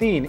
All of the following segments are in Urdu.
3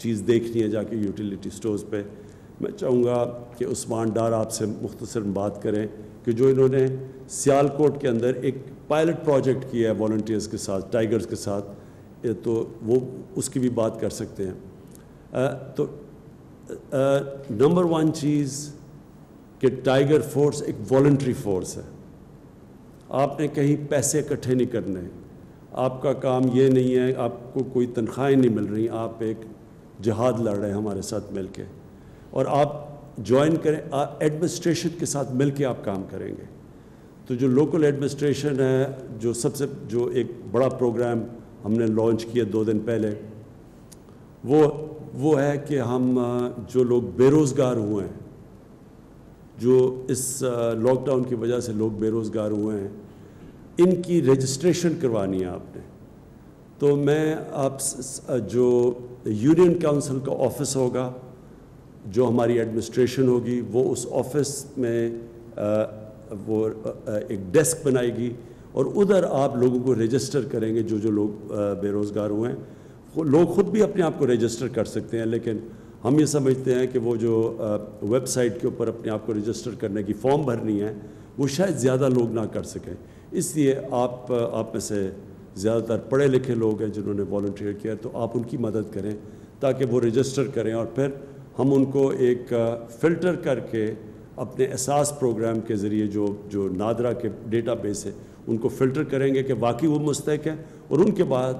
چیز دیکھنی ہے جا کے یوٹیلیٹی سٹورز پہ، میں چاہوں گا کہ عثمان ڈار آپ سے مختصر بات کریں کہ جو انہوں نے سیالکوٹ کے اندر ایک پائلٹ پروجیکٹ کیا ہے والنٹیئرز کے ساتھ، ٹائیگرز کے ساتھ، تو وہ اس کی بھی بات کر سکتے ہیں۔ تو نمبر 1 چیز کہ ٹائیگر فورس ایک والنٹری فورس ہے، آپ نے کہیں پیسے اکٹھے نہیں کرنے، آپ کا کام یہ نہیں ہے، آپ کو کوئی تنخواہیں نہیں مل رہی، آپ ایک جہاد لڑ رہے ہیں ہمارے ساتھ مل کے، اور آپ جوائن کریں، ایڈمنسٹریشن کے ساتھ مل کے آپ کام کریں گے۔ تو جو لوکل ایڈمنسٹریشن ہے، جو ایک بڑا پروگرام ہم نے لانچ کیا 2 دن پہلے، وہ ہے کہ ہم جو لوگ بے روزگار ہوئے ہیں، جو اس لاک ڈاؤن کی وجہ سے لوگ بے روزگار ہوئے ہیں، ان کی رجسٹریشن کروانی ہے آپ نے۔ تو میں آپ جو یونین کونسل کا آفس ہوگا، جو ہماری ایڈمنسٹریشن ہوگی، وہ اس آفس میں وہ ایک ڈیسک بنائے گی، اور ادھر آپ لوگوں کو رجسٹر کریں گے۔ جو لوگ بے روزگار ہوئے ہیں، لوگ خود بھی اپنے آپ کو رجسٹر کر سکتے ہیں، لیکن ہم یہ سمجھتے ہیں کہ وہ جو ویب سائٹ کے اوپر اپنے آپ کو رجسٹر کرنے کی فارم بھرنی ہے، وہ شاید زیادہ لوگ نہ کر سکیں۔ اس لیے آپ میں سے زیادہ تر پڑھے لکھے لوگ ہیں جنہوں نے والنٹیئر کیا، تو آپ ان کی مدد کریں تاکہ وہ رجسٹر کریں، اور پھر ہم ان کو ایک فلٹر کر کے اپنے اساس پروگرام کے ذریعے جو نادرا کے ڈیٹا بیس ہے، ان کو فلٹر کریں گے کہ واقعی وہ مستحق ہیں، اور ان کے بعد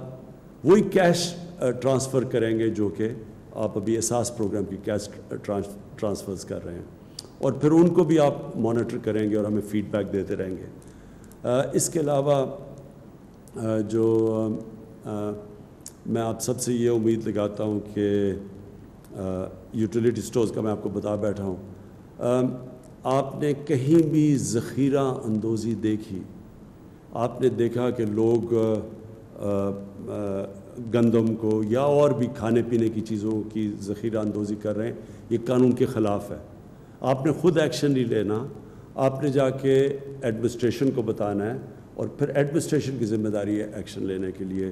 وہی کیش ٹرانسفر کریں گے جو کہ آپ ابھی اساس پروگرام کی کیش ٹرانسفرز کر رہے ہیں، اور پھر ان کو بھی آپ مانیٹر کریں گے اور ہمیں فیڈ بیک دیتے رہیں گے۔ اس کے علاوہ جو میں آپ سب سے یہ امید لگاتا ہوں کہ یوٹیلیٹی سٹورز کا میں آپ کو بتا بیٹھا ہوں، آپ نے کہیں بھی ذخیرہ اندوزی دیکھی؟ آپ نے دیکھا کہ لوگ گندم کو یا اور بھی کھانے پینے کی چیزوں کی ذخیرہ اندوزی کر رہے ہیں؟ یہ قانون کے خلاف ہے۔ آپ نے خود ایکشن نہیں لینا، آپ نے جا کے ایڈمنسٹریشن کو بتانا ہے، اور پھر ایڈمنسٹریشن کی ذمہ داری ہے ایکشن لینے کے لیے۔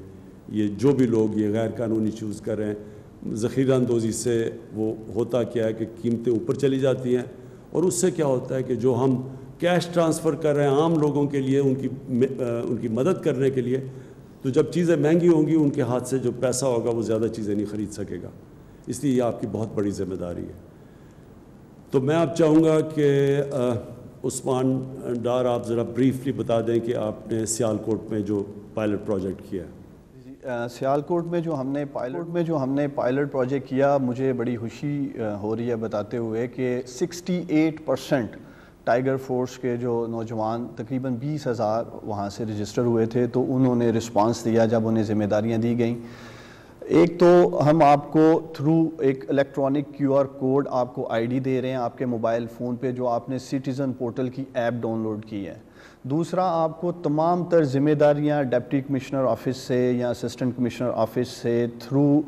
یہ جو بھی لوگ یہ غیر قانونی چوز کر رہے ہیں، ذخیرہ اندوزی سے وہ ہوتا کیا ہے کہ قیمتیں اوپر چلی جاتی ہیں، اور اس سے کیا ہوتا ہے کہ جو ہم کیش ٹرانسفر کر رہے ہیں عام لوگوں کے لیے، ان کی مدد کرنے کے لیے، تو جب چیزیں مہنگی ہوں گی، ان کے ہاتھ سے جو پیسہ ہوگا وہ زیادہ چیزیں نہیں خرید سکے گا۔ اس لیے یہ آپ کی بہت بڑی ذمہ داری ہے۔ تو میں آپ چاہوں گا کہ عثمان ڈار آپ ذرا بریفلی بتا دیں کہ آپ نے سیالکوٹ میں جو پائلٹ پروجیکٹ کیا ہے۔ سیالکوٹ میں جو ہم نے پائلٹ پروجیکٹ کیا، مجھے بڑی خوشی ہو رہی ہے بتاتے ہوئے کہ 68% ٹائیگر فورس کے جو نوجوان، تقریباً 20,000 وہاں سے رجسٹر ہوئے تھے، تو انہوں نے رسپانس دیا جب انہیں ذمہ داریاں دی گئیں۔ ایک تو ہم آپ کو تھرو ایک الیکٹرانک QR کوڈ آپ کو ID دے رہے ہیں آپ کے موبائل فون پہ، جو آپ نے سٹیزن پورٹل کی ایپ ڈاؤن لوڈ کی ہے۔ دوسرا، آپ کو تمام تر ذمہ داریاں ڈپٹی کمشنر آفس سے یا اسسٹنٹ کمشنر آفس سے تھرو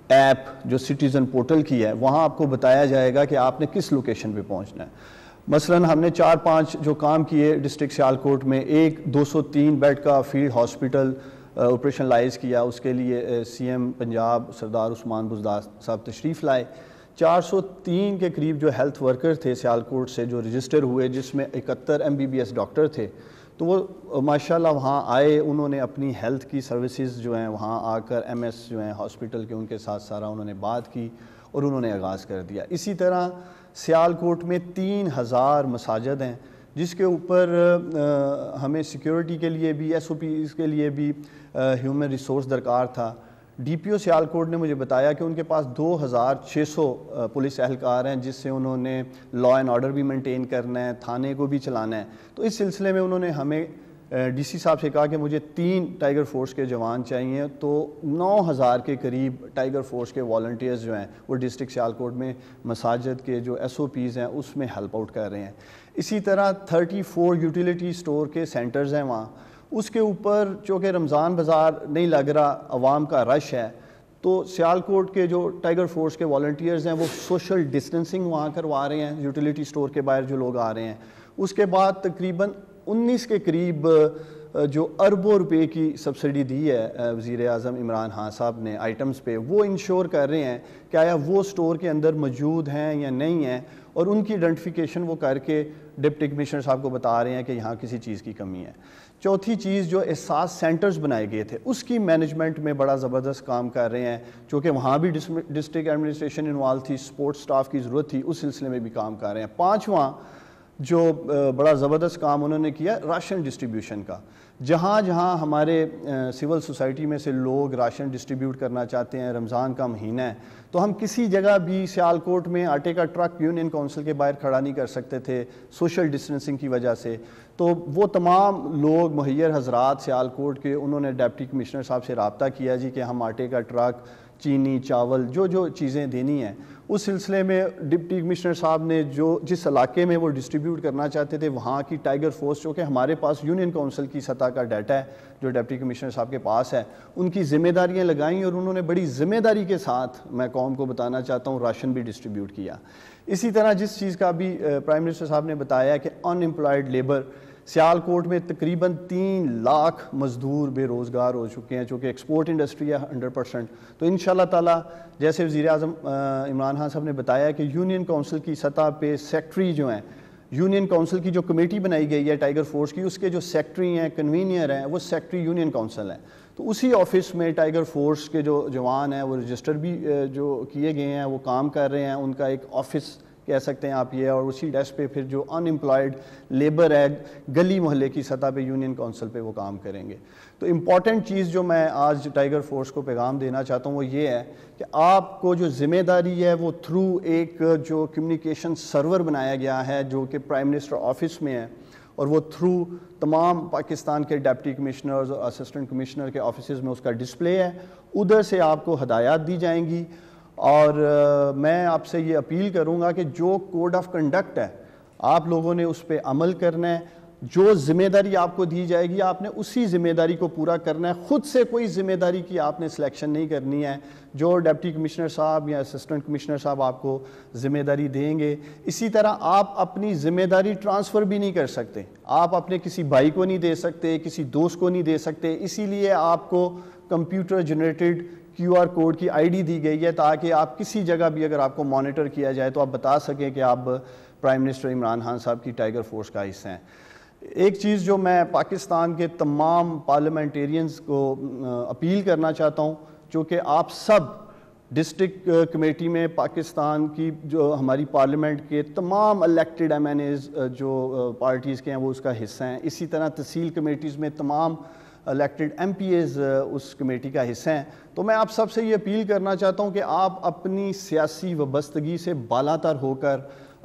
ایپ جو سٹیزن پورٹل کی ہے، وہاں آپ کو بتایا جائے گا کہ آپ نے کس لوکیشن پہ پہنچنا ہے۔ مثلاً ہم نے 4-5 جو کام کیے ڈسٹرکٹ سیالکوٹ میں، ایک 203 بیڈ کا فیلڈ ہاسپٹل آپریشنلائز کیا، اس کے لیے CM پنجاب سردار عثمان بزدار صاحب تشریف لائے۔ 403 کے قریب جو ہیلتھ ورکر تھے سیالکوٹ سے جو رجسٹر ہوئے، جس میں 71 MBBS ڈاکٹر تھے، تو وہ ماشاءاللہ وہاں آئے، انہوں نے اپنی ہیلتھ کی سروسز جو ہیں وہاں آ کر MS جو ہیں ہاسپٹل کے، ان کے ساتھ سارا انہوں نے بات کی اور انہوں نے آغاز کر دیا۔ اسی طرح سیالکوٹ میں 3000 مساجد ہیں، جس کے اوپر ہمیں سیکیورٹی کے لیے بھی، SOPs کے لیے بھی ہیومن ریسورس درکار تھا۔ DPO سیالکوٹ نے مجھے بتایا کہ ان کے پاس 2600 پولیس اہلکار ہیں، جس سے انہوں نے لا اینڈ آرڈر بھی مینٹین کرنا ہے، تھانے کو بھی چلانا ہے۔ تو اس سلسلے میں انہوں نے ہمیں DC صاحب سے کہا کہ مجھے 3 ٹائیگر فورس کے جوان چاہیے، تو 9000 کے قریب ٹائیگر فورس کے والنٹیئرز جو ہیں وہ ڈسٹرکٹ سیالکوٹ میں مساجد کے جو SOPs ہیں اس میں ہیلپ آؤٹ کر رہے ہیں۔ اسی طرح 34 یوٹیلیٹی سٹور کے سینٹرز ہیں وہاں، اس کے اوپر چونکہ رمضان بازار نہیں لگ رہا، عوام کا رش ہے، تو سیالکوٹ کے جو ٹائیگر فورس کے والنٹیئرز ہیں وہ سوشل ڈسٹنسنگ وہاں کروا رہے ہیں، یوٹیلیٹی سٹور کے باہر جو لوگ آ رہے ہیں۔ اس کے بعد تقریباً 19 کے قریب جو اربوں روپے کی سبسڈی دی ہے وزیر اعظم عمران خان صاحب نے آئٹمز پہ، وہ انشور کر رہے ہیں کہ آیا وہ سٹور کے اندر موجود ہیں یا نہیں ہیں، اور ان کی آئیڈینٹیفیکیشن وہ کر کے ڈپٹی کمشنر صاحب کو بتا رہے ہیں کہ یہاں کسی چیز کی کمی ہے۔ چوتھی چیز، جو احساس سینٹرز بنائے گئے تھے اس کی مینجمنٹ میں بڑا زبردست کام کر رہے ہیں، چونکہ وہاں بھی ڈسٹرکٹ ایڈمنسٹریشن انوالو تھی، سپورٹ سٹاف کی ضرورت تھی، اس سلسلے میں بھی کام کر رہے ہیں۔ پانچواں جو بڑا زبردست کام انہوں نے کیا راشن ڈسٹریبیوشن کا، جہاں جہاں ہمارے سول سوسائٹی میں سے لوگ راشن ڈسٹریبیوٹ کرنا چاہتے ہیں، رمضان کا مہینہ ہے تو ہم کسی جگہ بھی سیالکوٹ میں آٹے کا ٹرک یونین کونسل کے باہر کھڑا نہیں کر سکتے تھے سوشل ڈسٹینسنگ کی وجہ سے، تو وہ تمام لوگ مہیر حضرات سیالکوٹ کے انہوں نے ڈپٹی کمشنر صاحب سے رابطہ کیا جی کہ ہم آٹے کا ٹرک، چینی، چاول، جو چیزیں دینی ہیں، اس سلسلے میں ڈپٹی کمشنر صاحب نے جس علاقے میں وہ ڈسٹریبیوٹ کرنا چاہتے تھے وہاں کی ٹائیگر فورس، جو کہ ہمارے پاس یونین کونسل کی سطح کا ڈیٹا ہے جو ڈپٹی کمشنر صاحب کے پاس ہے، ان کی ذمہ داریاں لگائیں اور انہوں نے بڑی ذمہ داری کے ساتھ، میں قوم کو بتانا چاہتا ہوں، راشن بھی ڈسٹریبیوٹ کیا۔ اسی طرح جس چیز کا بھی پرائم منسٹر صاحب نے بتایا کہ ان امپلائڈ لیبر، سیالکوٹ میں تقریباً 3 لاکھ مزدور بے روزگار ہو چکے ہیں، چونکہ ایکسپورٹ انڈسٹری ہے 100%، تو انشاءاللہ تعالیٰ جیسے وزیر اعظم عمران خان صاحب نے بتایا کہ یونین کونسل کی سطح پہ سیکٹری جو ہیں، یونین کونسل کی جو کمیٹی بنائی گئی ہے ٹائیگر فورس کی، اس کے جو سیکٹری ہیں، کنوینئر ہیں، وہ سیکٹری یونین کونسل ہیں، تو اسی آفس میں ٹائیگر فورس کے جو جوان ہیں وہ رجسٹر بھی جو کیے گئے ہیں وہ کام کر رہے ہیں، ان کا ایک آفس کہہ سکتے ہیں آپ یہ، اور اسی ڈیسک پہ پھر جو ان امپلائڈ لیبر ہے گلی محلے کی سطح پہ یونین کونسل پہ وہ کام کریں گے۔ تو امپورٹنٹ چیز جو میں آج ٹائیگر فورس کو پیغام دینا چاہتا ہوں وہ یہ ہے کہ آپ کو جو ذمہ داری ہے وہ تھرو ایک جو کمیونیکیشن سرور بنایا گیا ہے جو کہ پرائم منسٹر آفس میں ہے، اور وہ تھرو تمام پاکستان کے ڈپٹی کمشنرز اور اسسٹنٹ کمشنر کے آفیسز میں اس کا ڈسپلے ہے، ادھر سے آپ کو ہدایات دی جائیں گی، اور میں آپ سے یہ اپیل کروں گا کہ جو کوڈ آف کنڈکٹ ہے آپ لوگوں نے اس پہ عمل کرنا ہے، جو ذمہ داری آپ کو دی جائے گی آپ نے اسی ذمہ داری کو پورا کرنا ہے، خود سے کوئی ذمہ داری کی آپ نے سلیکشن نہیں کرنی ہے، جو ڈپٹی کمشنر صاحب یا اسسٹنٹ کمشنر صاحب آپ کو ذمہ داری دیں گے۔ اسی طرح آپ اپنی ذمہ داری ٹرانسفر بھی نہیں کر سکتے، آپ اپنے کسی بھائی کو نہیں دے سکتے، کسی دوست کو نہیں دے سکتے، اسی لیے آپ کو کمپیوٹر جنریٹڈ QR کوڈ کی ID دی گئی ہے تاکہ آپ کسی جگہ بھی اگر آپ کو مانیٹر کیا جائے تو آپ بتا سکیں کہ آپ پرائم منسٹر عمران خان صاحب کی ٹائیگر فورس کا حصہ ہیں۔ ایک چیز جو میں پاکستان کے تمام پارلیمنٹیرینز کو اپیل کرنا چاہتا ہوں، چونکہ آپ سب ڈسٹرکٹ کمیٹی میں پاکستان کی جو ہماری پارلیمنٹ کے تمام الیکٹڈ MNAs جو پارٹیز کے ہیں وہ اس کا حصہ ہیں، اسی طرح تحصیل کمیٹیز میں تمام الیکٹڈ MPs اس کمیٹی کا حصہ ہیں، تو میں آپ سب سے یہ اپیل کرنا چاہتا ہوں کہ آپ اپنی سیاسی وابستگی سے بالاتر ہو کر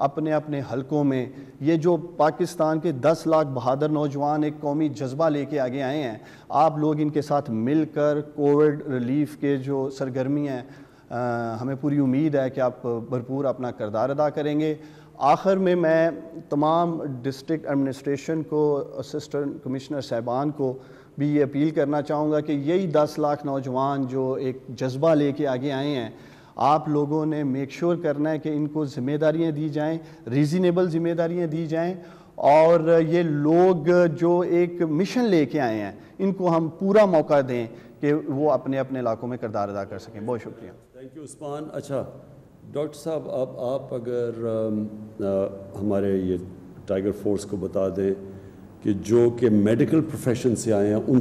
اپنے اپنے حلقوں میں یہ جو پاکستان کے 10 لاکھ بہادر نوجوان ایک قومی جذبہ لے کے آگے آئے ہیں، آپ لوگ ان کے ساتھ مل کر کووڈ ریلیف کے جو سرگرمی ہیں ہمیں پوری امید ہے کہ آپ بھرپور اپنا کردار ادا کریں گے۔ آخر میں تمام ڈسٹرکٹ ایڈمنسٹریشن کو، اسسٹنٹ کمشنر صاحبان کو بھی یہ اپیل کرنا چاہوں گا کہ یہی 10 لاکھ نوجوان جو ایک جذبہ لے کے آگے آئے ہیں، آپ لوگوں نے میک شور کرنا ہے کہ ان کو ذمہ داریاں دی جائیں، ریزنیبل ذمہ داریاں دی جائیں، اور یہ لوگ جو ایک مشن لے کے آئے ہیں ان کو ہم پورا موقع دیں کہ وہ اپنے اپنے علاقوں میں کردار ادا کر سکیں۔ بہت شکریہ۔ تھینک یو عثمان۔ اچھا ڈاکٹر صاحب، آپ اگر ہمارے یہ ٹائیگر فورس کو بتا دیں کہ جو کہ میڈیکل پروفیشن سے آئے ہیں ان